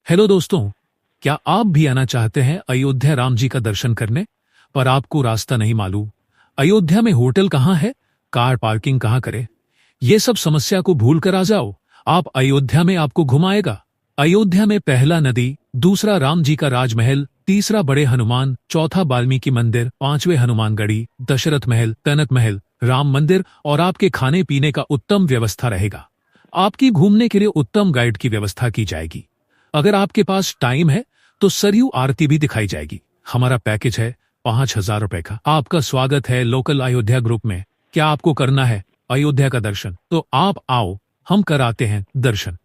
Hello दोस्तों, क्या आप भी आना चाहते हैं अयोध्या राम जी का दर्शन करने, पर आपको रास्ता नहीं मालूम? अयोध्या में होटल कहाँ है, कार पार्किंग कहाँ करें? ये सब समस्या को भूल कर आ जाओ, आप अयोध्या में आपको घुमाएगा। अयोध्या में पहला नदी, दूसरा राम जी का राजमहल, तीसरा बड़े हनुमान, चौथा वाल्मीकि मंदिर, पांचवें हनुमानगढ़ी, दशरथ महल, कनक महल, राम मंदिर और आपके खाने पीने का उत्तम व्यवस्था रहेगा। आपकी घूमने के लिए उत्तम गाइड की व्यवस्था की जाएगी। अगर आपके पास टाइम है तो सरयू आरती भी दिखाई जाएगी। हमारा पैकेज है 5,000 रुपए का। आपका स्वागत है लोकल अयोध्या ग्रुप में। क्या आपको करना है अयोध्या का दर्शन? तो आप आओ, हम कराते हैं दर्शन।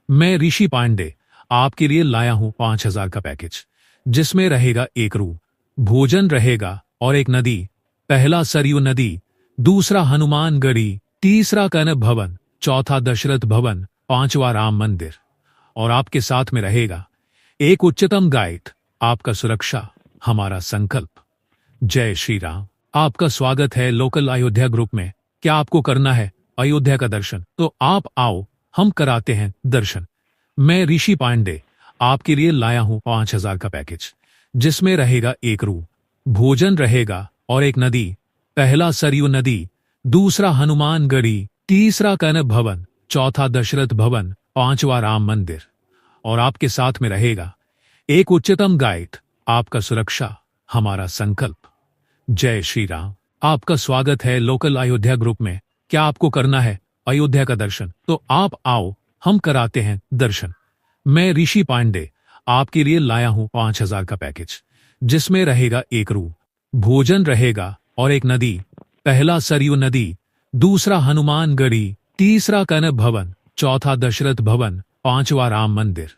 मैं ऋषि पांडे आपके लिए लाया हूं 5,000 का पैकेज, जिसमें रहेगा एक रूम, भोजन रहेगा और एक नदी। पहला सरयू नदी, दूसरा हनुमान गढ़ी, तीसरा कनक भवन, चौथा दशरथ भवन, पांचवा राम मंदिर और आपके साथ में रहेगा एक उच्चतम गाइड। आपका सुरक्षा हमारा संकल्प। जय श्री राम। आपका स्वागत है लोकल अयोध्या ग्रुप में। क्या आपको करना है अयोध्या का दर्शन? तो आप आओ, हम कराते हैं दर्शन। मैं ऋषि पांडे आपके लिए लाया हूं 5,000 का पैकेज, जिसमें रहेगा एक रूम, भोजन रहेगा और एक नदी। पहला सरयू नदी, दूसरा हनुमान गढ़ी, तीसरा कनक भवन, चौथा दशरथ भवन, पांचवा राम मंदिर और आपके साथ में रहेगा एक उच्चतम गाइड। आपका सुरक्षा हमारा संकल्प। जय श्री राम। आपका स्वागत है लोकल अयोध्या ग्रुप में। क्या आपको करना है अयोध्या का दर्शन? तो आप आओ, हम कराते हैं दर्शन। मैं ऋषि पांडे आपके लिए लाया हूं 5,000 का पैकेज, जिसमें रहेगा एक रूम, भोजन रहेगा और एक नदी। पहला सरयू नदी, दूसरा हनुमान गढ़ी, तीसरा कनक भवन, चौथा दशरथ भवन, पांचवा राम मंदिर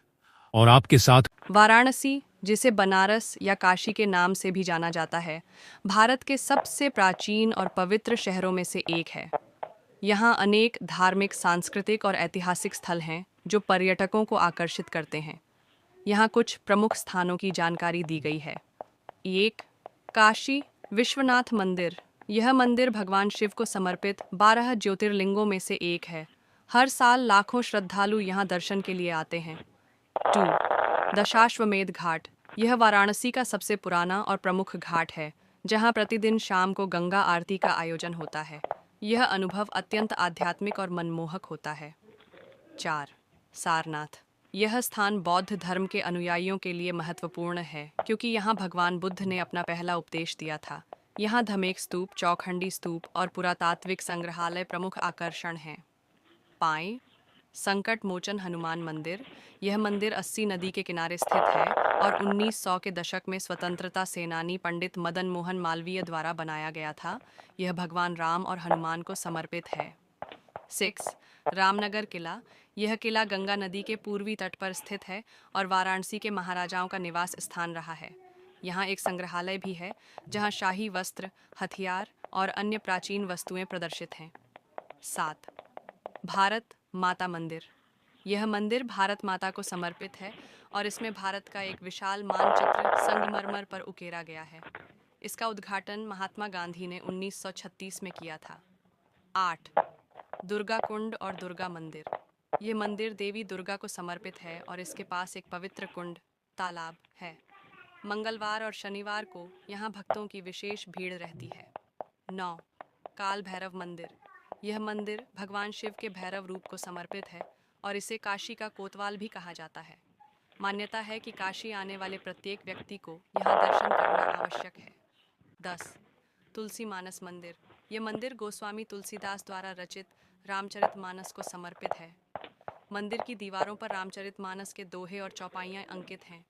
और आपके साथ। वाराणसी, जिसे बनारस या काशी के नाम से भी जाना जाता है, भारत के सबसे प्राचीन और पवित्र शहरों में से एक है। यहाँ अनेक धार्मिक, सांस्कृतिक और ऐतिहासिक स्थल हैं जो पर्यटकों को आकर्षित करते हैं। यहाँ कुछ प्रमुख स्थानों की जानकारी दी गई है। एक, काशी विश्वनाथ मंदिर। यह मंदिर भगवान शिव को समर्पित 12 ज्योतिर्लिंगों में से एक है। हर साल लाखों श्रद्धालु यहाँ दर्शन के लिए आते हैं। 2. दशाश्वमेध घाट। यह वाराणसी का सबसे पुराना और प्रमुख घाट है, जहाँ प्रतिदिन शाम को गंगा आरती का आयोजन होता है। यह अनुभव अत्यंत आध्यात्मिक और मनमोहक होता है। 4. सारनाथ। यह स्थान बौद्ध धर्म के अनुयायियों के लिए महत्वपूर्ण है, क्योंकि यहाँ भगवान बुद्ध ने अपना पहला उपदेश दिया था। यहाँ धमेक स्तूप, चौखंडी स्तूप और पुरातात्विक संग्रहालय प्रमुख आकर्षण हैं। 5. संकट मोचन हनुमान मंदिर। यह मंदिर 80 नदी के किनारे स्थित है और 1900 के दशक में स्वतंत्रता सेनानी पंडित मदन मोहन मालवीय द्वारा बनाया गया था। यह भगवान राम और हनुमान को समर्पित है। 6. रामनगर किला। यह किला गंगा नदी के पूर्वी तट पर स्थित है और वाराणसी के महाराजाओं का निवास स्थान रहा है। यहाँ एक संग्रहालय भी है, जहाँ शाही वस्त्र, हथियार और अन्य प्राचीन वस्तुएं प्रदर्शित हैं। 7. भारत माता मंदिर। यह मंदिर भारत माता को समर्पित है और इसमें भारत का एक विशाल मानचित्र संगमरमर पर उकेरा गया है। इसका उद्घाटन महात्मा गांधी ने 1936 में किया था। 8. दुर्गा कुंड और दुर्गा मंदिर। यह मंदिर देवी दुर्गा को समर्पित है और इसके पास एक पवित्र कुंड, तालाब है। मंगलवार और शनिवार को यहाँ भक्तों की विशेष भीड़ रहती है। 9. काल भैरव मंदिर। यह मंदिर भगवान शिव के भैरव रूप को समर्पित है और इसे काशी का कोतवाल भी कहा जाता है। मान्यता है कि काशी आने वाले प्रत्येक व्यक्ति को यहाँ दर्शन करना आवश्यक है। 10. तुलसी मानस मंदिर। यह मंदिर गोस्वामी तुलसीदास द्वारा रचित रामचरितमानस को समर्पित है। मंदिर की दीवारों पर रामचरितमानस के दोहे और चौपाइयाँ अंकित हैं।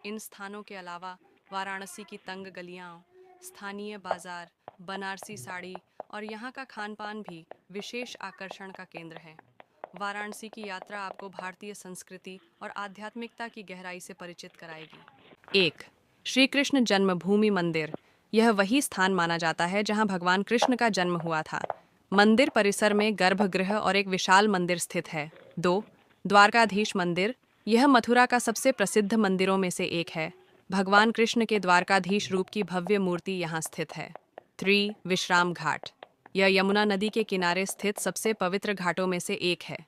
इन स्थानों के अलावा वाराणसी की तंग गलियाँ, स्थानीय बाजार, बनारसी साड़ी और यहाँ का खान पान भी विशेष आकर्षण का केंद्र है। वाराणसी की यात्रा आपको भारतीय संस्कृति और आध्यात्मिकता की गहराई से परिचित कराएगी। 1. श्री कृष्ण जन्मभूमि मंदिर। यह वही स्थान माना जाता है जहाँ भगवान कृष्ण का जन्म हुआ था। मंदिर परिसर में गर्भगृह और एक विशाल मंदिर स्थित है। 2. द्वारकाधीश मंदिर। यह मथुरा का सबसे प्रसिद्ध मंदिरों में से एक है। भगवान कृष्ण के द्वारकाधीश रूप की भव्य मूर्ति यहाँ स्थित है। 3. विश्राम घाट। यह यमुना नदी के किनारे स्थित सबसे पवित्र घाटों में से एक है।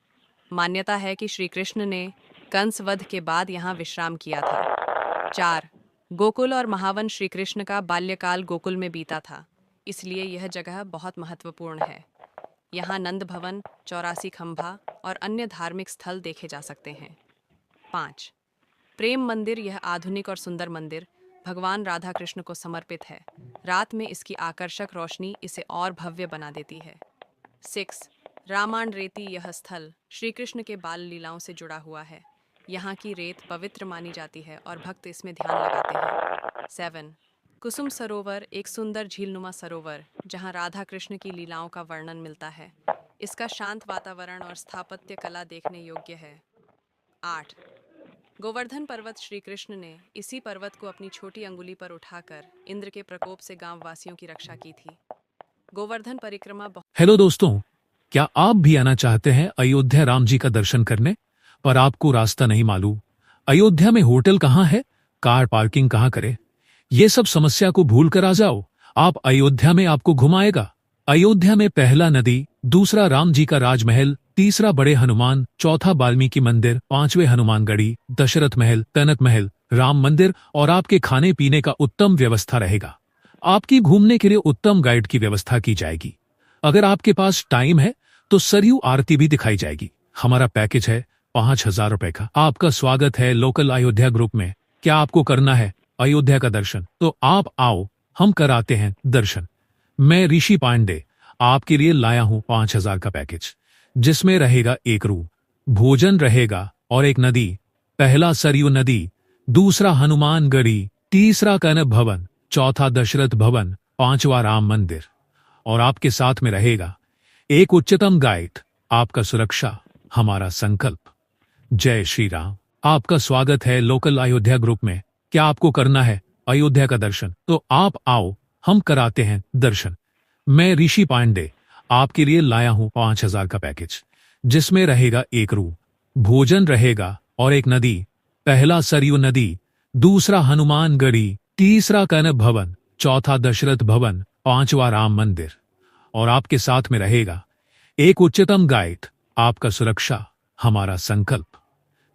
मान्यता है कि श्री कृष्ण ने कंस वध के बाद यहाँ विश्राम किया था। 4. गोकुल और महावन श्री कृष्ण का बाल्यकाल गोकुल में बीता था, इसलिए यह जगह बहुत महत्वपूर्ण है। यहाँ नंद भवन, 84 खंभा और अन्य धार्मिक स्थल देखे जा सकते हैं। 5. प्रेम मंदिर, यह आधुनिक और सुंदर मंदिर भगवान राधा कृष्ण को समर्पित है। रात में इसकी आकर्षक रोशनी इसे और भव्य बना देती है। 6. रामायण रेती, यह स्थल श्री कृष्ण के बाल लीलाओं से जुड़ा हुआ है। यहाँ की रेत पवित्र मानी जाती है और भक्त इसमें ध्यान लगाते हैं। 7. कुसुम सरोवर, एक सुंदर झीलनुमा सरोवर जहाँ राधा कृष्ण की लीलाओं का वर्णन मिलता है। इसका शांत वातावरण और स्थापत्य कला देखने योग्य है। 8. गोवर्धन पर्वत, श्री कृष्ण ने इसी पर्वत को अपनी छोटी अंगुली पर उठाकर इंद्र के प्रकोप से गांव वासियों की रक्षा की थी। गोवर्धन परिक्रमा हेलो दोस्तों, क्या आप भी आना चाहते हैं अयोध्या राम जी का दर्शन करने, पर आपको रास्ता नहीं मालूम? अयोध्या में होटल कहाँ है, कार पार्किंग कहाँ करे, ये सब समस्या को भूल कर आ जाओ। आप अयोध्या में आपको घुमाएगा। अयोध्या में पहला नदी, दूसरा राम जी का राजमहल, तीसरा बड़े हनुमान, चौथा वाल्मीकि मंदिर, पांचवें हनुमानगढ़ी, दशरथ महल, कनक महल, राम मंदिर और आपके खाने पीने का उत्तम व्यवस्था रहेगा। आपकी घूमने के लिए उत्तम गाइड की व्यवस्था की जाएगी। अगर आपके पास टाइम है तो सरयू आरती भी दिखाई जाएगी। हमारा पैकेज है 5,000 रुपए का। आपका स्वागत है लोकल अयोध्या ग्रुप में। क्या आपको करना है अयोध्या का दर्शन? तो आप आओ, हम कराते हैं दर्शन। मैं ऋषि पांडे आपके लिए लाया हूं 5,000 का पैकेज, जिसमें रहेगा एक रूम, भोजन रहेगा और एक नदी। पहला सरयू नदी, दूसरा हनुमानगढ़ी, तीसरा कनक भवन, चौथा दशरथ भवन, पांचवा राम मंदिर और आपके साथ में रहेगा एक उच्चतम गाइड। आपका सुरक्षा हमारा संकल्प। जय श्री राम। आपका स्वागत है लोकल अयोध्या ग्रुप में। क्या आपको करना है अयोध्या का दर्शन? तो आप आओ, हम कराते हैं दर्शन। मैं ऋषि पांडे आपके लिए लाया हूं 5,000 का पैकेज, जिसमें रहेगा एक रूम, भोजन रहेगा और एक नदी। पहला सरयू नदी, दूसरा हनुमानगढ़ी, तीसरा कनक भवन, चौथा दशरथ भवन, पांचवा राम मंदिर और आपके साथ में रहेगा एक उच्चतम गाइड। आपका सुरक्षा हमारा संकल्प।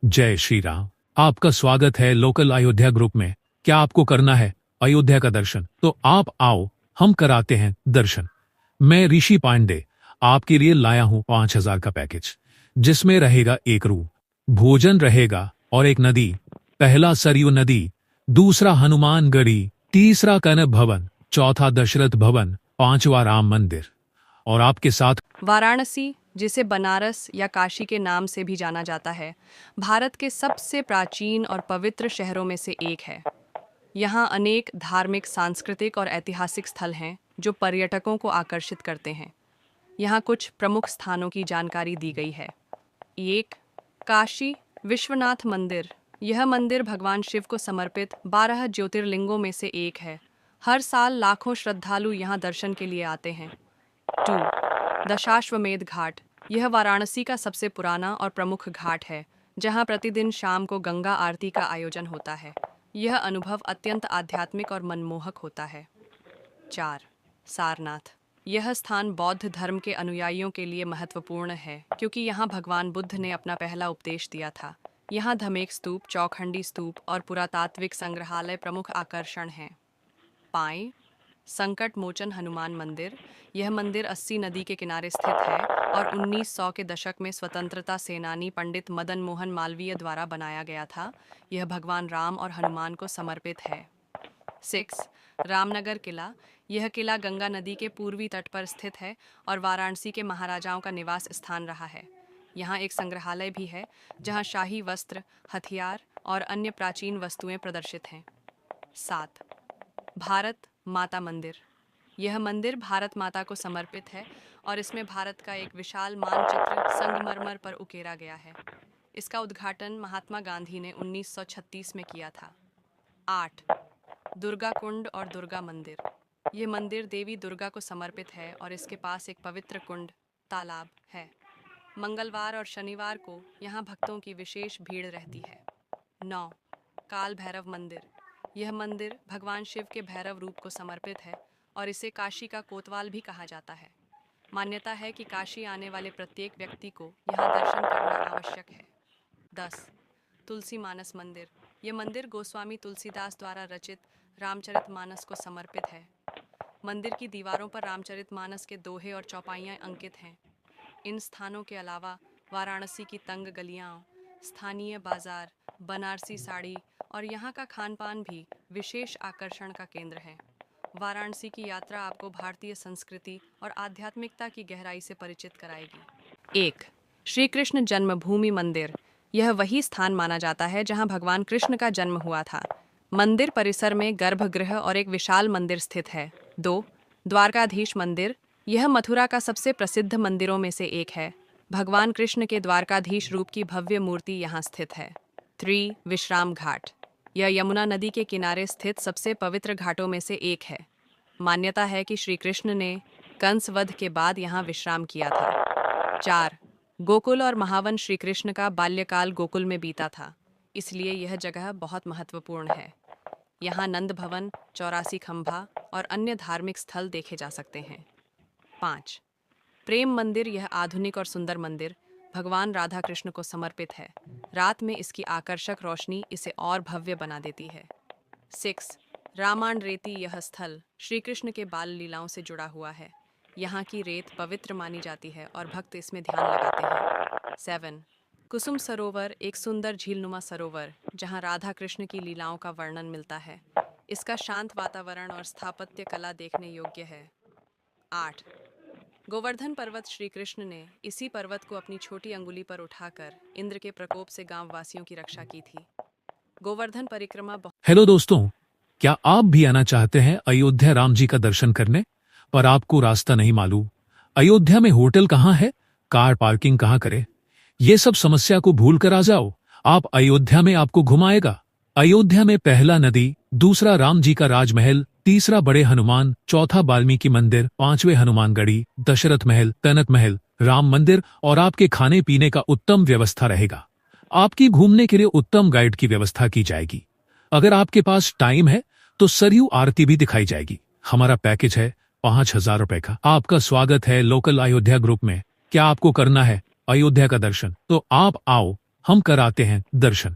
जय श्री राम। आपका स्वागत है लोकल अयोध्या ग्रुप में। क्या आपको करना है अयोध्या का दर्शन? तो आप आओ, हम कराते हैं दर्शन। मैं ऋषि पांडे आपके लिए लाया हूं 5,000 का पैकेज, जिसमें रहेगा एक रूम, भोजन रहेगा और एक नदी। पहला सरयू नदी, दूसरा हनुमानगढ़ी, तीसरा कनक भवन, चौथा दशरथ भवन, पांचवा राम मंदिर और आपके साथ वाराणसी, जिसे बनारस या काशी के नाम से भी जाना जाता है, भारत के सबसे प्राचीन और पवित्र शहरों में से एक है। यहाँ अनेक धार्मिक, सांस्कृतिक और ऐतिहासिक स्थल हैं जो पर्यटकों को आकर्षित करते हैं। यहाँ कुछ प्रमुख स्थानों की जानकारी दी गई है। 1. काशी विश्वनाथ मंदिर। यह मंदिर भगवान शिव को समर्पित 12 ज्योतिर्लिंगों में से एक है। हर साल लाखों श्रद्धालु यहाँ दर्शन के लिए आते हैं। 2. दशाश्वमेध घाट। यह वाराणसी का सबसे पुराना और प्रमुख घाट है, जहाँ प्रतिदिन शाम को गंगा आरती का आयोजन होता है। यह अनुभव अत्यंत आध्यात्मिक और मनमोहक होता है। 4. सारनाथ। यह स्थान बौद्ध धर्म के अनुयायियों के लिए महत्वपूर्ण है, क्योंकि यहाँ भगवान बुद्ध ने अपना पहला उपदेश दिया था। यहाँ धमेक स्तूप, चौखंडी स्तूप और पुरातात्विक संग्रहालय प्रमुख आकर्षण हैं। 5. संकट मोचन हनुमान मंदिर। यह मंदिर 80 नदी के किनारे स्थित है और 1900 के दशक में स्वतंत्रता सेनानी पंडित मदन मोहन मालवीय द्वारा बनाया गया था। यह भगवान राम और हनुमान को समर्पित है। 6. रामनगर किला। यह किला गंगा नदी के पूर्वी तट पर स्थित है और वाराणसी के महाराजाओं का निवास स्थान रहा है। यहाँ एक संग्रहालय भी है, जहाँ शाही वस्त्र, हथियार और अन्य प्राचीन वस्तुएं प्रदर्शित हैं। 7. भारत माता मंदिर। यह मंदिर भारत माता को समर्पित है और इसमें भारत का एक विशाल मानचित्र संगमरमर पर उकेरा गया है। इसका उद्घाटन महात्मा गांधी ने 1936 में किया था। 8. दुर्गा कुंड और दुर्गा मंदिर। ये मंदिर देवी दुर्गा को समर्पित है और इसके पास एक पवित्र कुंड, तालाब है। मंगलवार और शनिवार को यहाँ भक्तों की विशेष भीड़ रहती है। 9. काल भैरव मंदिर। यह मंदिर भगवान शिव के भैरव रूप को समर्पित है और इसे काशी का कोतवाल भी कहा जाता है। मान्यता है कि काशी आने वाले प्रत्येक व्यक्ति को यहाँ दर्शन करना आवश्यक है। 10. तुलसी मानस मंदिर। यह मंदिर गोस्वामी तुलसीदास द्वारा रचित रामचरितमानस को समर्पित है। मंदिर की दीवारों पर रामचरितमानस के दोहे और चौपाइयाँ अंकित हैं। इन स्थानों के अलावा वाराणसी की तंग गलियाँ, स्थानीय बाजार, बनारसी साड़ी और यहाँ का खान पान भी विशेष आकर्षण का केंद्र है। वाराणसी की यात्रा आपको भारतीय संस्कृति और आध्यात्मिकता की गहराई से परिचित कराएगी। 1. श्री कृष्ण जन्मभूमि मंदिर। यह वही स्थान माना जाता है जहाँ भगवान कृष्ण का जन्म हुआ था। मंदिर परिसर में गर्भगृह और एक विशाल मंदिर स्थित है। 2. द्वारकाधीश मंदिर। यह मथुरा का सबसे प्रसिद्ध मंदिरों में से एक है। भगवान कृष्ण के द्वारकाधीश रूप की भव्य मूर्ति यहाँ स्थित है। 3. विश्राम घाट। यह यमुना नदी के किनारे स्थित सबसे पवित्र घाटों में से एक है। मान्यता है कि श्री कृष्ण ने कंस वध के बाद यहाँ विश्राम किया था। 4. गोकुल और महावन। श्री कृष्ण का बाल्यकाल गोकुल में बीता था, इसलिए यह जगह बहुत महत्वपूर्ण है। यहाँ नंद भवन, 84 खंभा और अन्य धार्मिक स्थल देखे जा सकते हैं। 5. प्रेम मंदिर। यह आधुनिक और सुंदर मंदिर भगवान राधा कृष्ण को समर्पित है। रात में इसकी आकर्षक रोशनी इसे और भव्य बना देती है। 6. रामायण रेती। यह स्थल श्री कृष्ण के बाल लीलाओं से जुड़ा हुआ है। यहाँ की रेत पवित्र मानी जाती है और भक्त इसमें ध्यान लगाते हैं। 7. कुसुम सरोवर। एक सुंदर झीलनुमा सरोवर जहाँ राधा कृष्ण की लीलाओं का वर्णन मिलता है। इसका शांत वातावरण और स्थापत्य कला देखने योग्य है। 8. गोवर्धन पर्वत। श्री कृष्ण ने इसी पर्वत को अपनी छोटी अंगुली पर उठाकर इंद्र के प्रकोप से गांव वासियों की रक्षा की थी। गोवर्धन परिक्रमा हेलो दोस्तों, क्या आप भी आना चाहते हैं अयोध्या राम जी का दर्शन करने, पर आपको रास्ता नहीं मालूम? अयोध्या में होटल कहाँ है, कार पार्किंग कहाँ करे, ये सब समस्या को भूल कर आ जाओ। आप अयोध्या में आपको घुमाएगा। अयोध्या में पहला नदी, दूसरा राम जी का राजमहल, तीसरा बड़े हनुमान, चौथा वाल्मीकि मंदिर, पांचवें हनुमानगढ़ी, दशरथ महल, कनक महल, राम मंदिर और आपके खाने पीने का उत्तम व्यवस्था रहेगा। आपकी घूमने के लिए उत्तम गाइड की व्यवस्था की जाएगी। अगर आपके पास टाइम है तो सरयू आरती भी दिखाई जाएगी। हमारा पैकेज है 5,000 रुपए का। आपका स्वागत है लोकल अयोध्या ग्रुप में। क्या आपको करना है अयोध्या का दर्शन? तो आप आओ, हम कराते हैं दर्शन।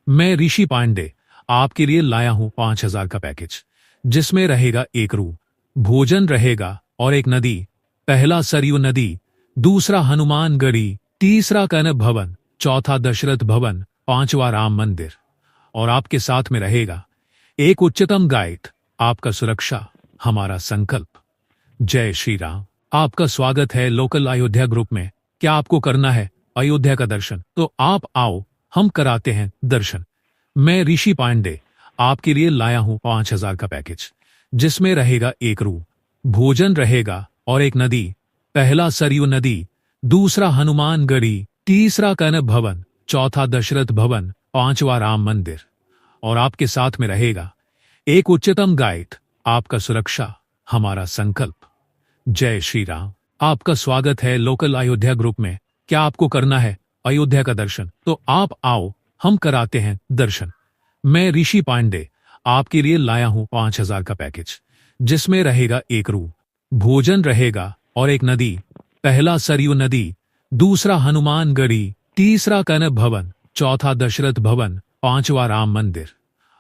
मैं ऋषि पांडे आपके लिए लाया हूं 5,000 का पैकेज, जिसमें रहेगा एक रूम, भोजन रहेगा और एक नदी। पहला सरयू नदी, दूसरा हनुमानगढ़ी, तीसरा कनक भवन, चौथा दशरथ भवन, पांचवा राम मंदिर और आपके साथ में रहेगा एक उच्चतम गाइड। आपका सुरक्षा हमारा संकल्प। जय श्री राम। आपका स्वागत है लोकल अयोध्या ग्रुप में। क्या आपको करना है अयोध्या का दर्शन? तो आप आओ, हम कराते हैं दर्शन। मैं ऋषि पांडे आपके लिए लाया हूं 5,000 का पैकेज, जिसमें रहेगा एक रूम, भोजन रहेगा और एक नदी। पहला सरयू नदी, दूसरा हनुमानगढ़ी, तीसरा कनक भवन, चौथा दशरथ भवन, पांचवा राम मंदिर और आपके साथ में रहेगा एक उच्चतम गाइड। आपका सुरक्षा हमारा संकल्प। जय श्री राम। आपका स्वागत है लोकल अयोध्या ग्रुप में। क्या आपको करना है अयोध्या का दर्शन? तो आप आओ, हम कराते हैं दर्शन। मैं ऋषि पांडे आपके लिए लाया हूं 5,000 का पैकेज, जिसमें रहेगा एक रूम, भोजन रहेगा और एक नदी। पहला सरयू नदी, दूसरा हनुमानगढ़ी, तीसरा कनक भवन, चौथा दशरथ भवन, पांचवा राम मंदिर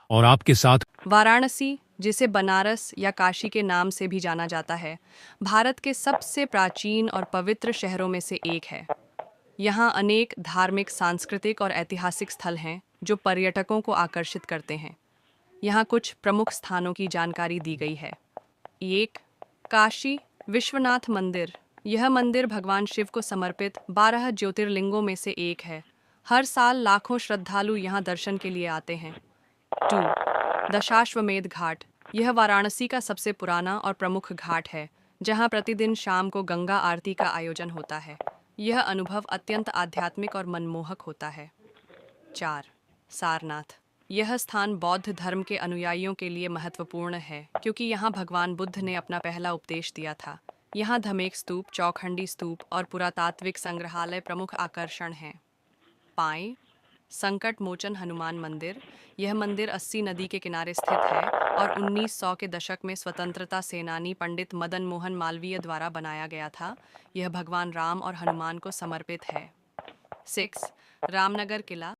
और आपके साथ वाराणसी, जिसे बनारस या काशी के नाम से भी जाना जाता है, भारत के सबसे प्राचीन और पवित्र शहरों में से एक है। यहाँ अनेक धार्मिक, सांस्कृतिक और ऐतिहासिक स्थल हैं जो पर्यटकों को आकर्षित करते हैं। यहाँ कुछ प्रमुख स्थानों की जानकारी दी गई है। 1. काशी विश्वनाथ मंदिर। यह मंदिर भगवान शिव को समर्पित 12 ज्योतिर्लिंगों में से एक है। हर साल लाखों श्रद्धालु यहाँ दर्शन के लिए आते हैं। 2. दशाश्वमेध घाट। यह वाराणसी का सबसे पुराना और प्रमुख घाट है, जहाँ प्रतिदिन शाम को गंगा आरती का आयोजन होता है। यह अनुभव अत्यंत आध्यात्मिक और मनमोहक होता है। 4. सारनाथ। यह स्थान बौद्ध धर्म के अनुयायियों के लिए महत्वपूर्ण है, क्योंकि यहाँ भगवान बुद्ध ने अपना पहला उपदेश दिया था। यहाँ धमेक स्तूप, चौखंडी स्तूप और पुरातात्विक संग्रहालय प्रमुख आकर्षण हैं। 5. संकट मोचन हनुमान मंदिर। यह मंदिर 80 नदी के किनारे स्थित है और 1900 के दशक में स्वतंत्रता सेनानी पंडित मदन मोहन मालवीय द्वारा बनाया गया था। यह भगवान राम और हनुमान को समर्पित है। 6. रामनगर किला।